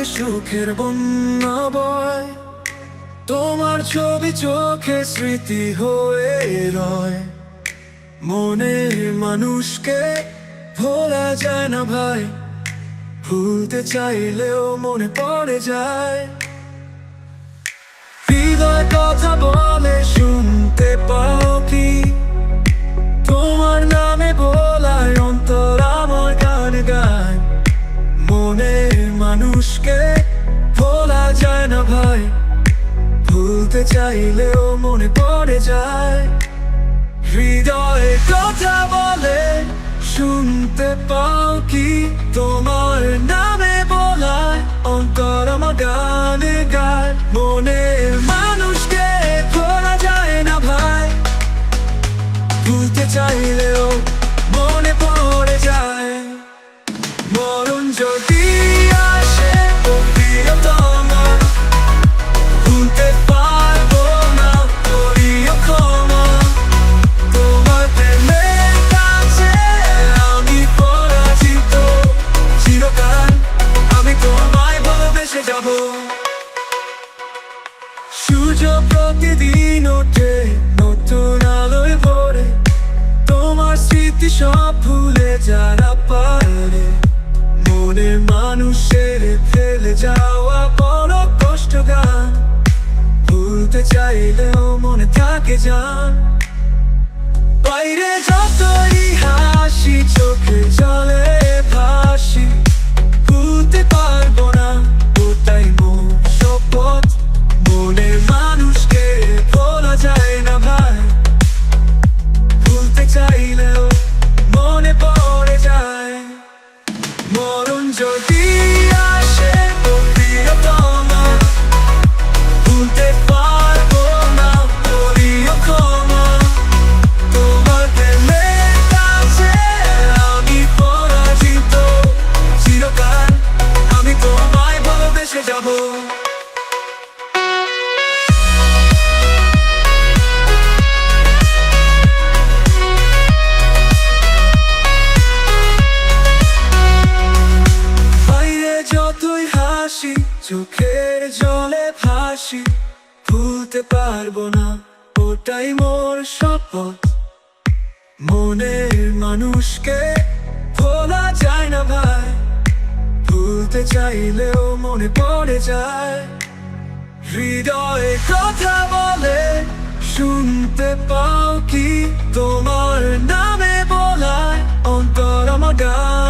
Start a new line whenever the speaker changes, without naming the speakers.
রাতে সুখের বন্যা বয়, তোমার ছবি চোখে স্মৃতি হয়ে রয়। মনের মানুষকে ভোলা যায় না ভাই, ভুলতে চাইলেও মনে পড়ে যায়। হৃদয় কথা বলে শুনতে পাও কি, তোমার নামে বলায় অন্তর আমার গান গায়। মনের মানুষকে ভোলা যায় না ভাই, ভুলতে চাইলেও মনে পড়ে যায়। হৃদয়ে কথা বলে শুনতে পাও কি, তোমার নামে বলায় অন্তর আমার গানে গায়। মনের মানুষকে ভোলা যায় না ভাই, ভুলতে চাইলেও মনে পড়ে যায়। মরণ যদি আসে ও প্রিয়তমা, ভুলতে পারবো না, করিও ক্ষমা। তোমার প্রেমের কাছে আমি পরাজিত, চিরকাল আমি তোমায় ভালোবেসে যাব। সূর্য প্রতিদিন ওঠে নতুন আলোয় ভরে, তোমার স্মৃতি সব ভুলে যারা পারে। মনের মানুষের ফেলে যাওয়া বড় কষ্ট গান, ভুলতে চাইলেও মনে থাকে জান। বাইরে যতই হাসি চোখে জলে ভাসি, ভুলতে পারবো না ওটাই মোর শপথ। মনের মানুষকে ভোলা যায় না ভাই, ভুলতে চাইলেও মনে পড়ে যায়। মরণ যদি আসে ও প্রিয়তমা, ভুলতে পারবো না, করিও ক্ষমা। তোমার প্রেমের কাছে আমি পরাজিত, চিরকাল আমি তোমায় ভালোবেসে যাব। যতই হাসি চোখের জলে ভাসি, ভুলতে পারবো না ওটাই মোর শপথ। মনের মানুষকে ভোলা যায় না ভাই, ভুলতে চাইলেও মনে পড়ে যায়। হৃদয়ে কথা বলে শুনতে পাও কি, তোমার নামে বলায় অন্তর আমার গান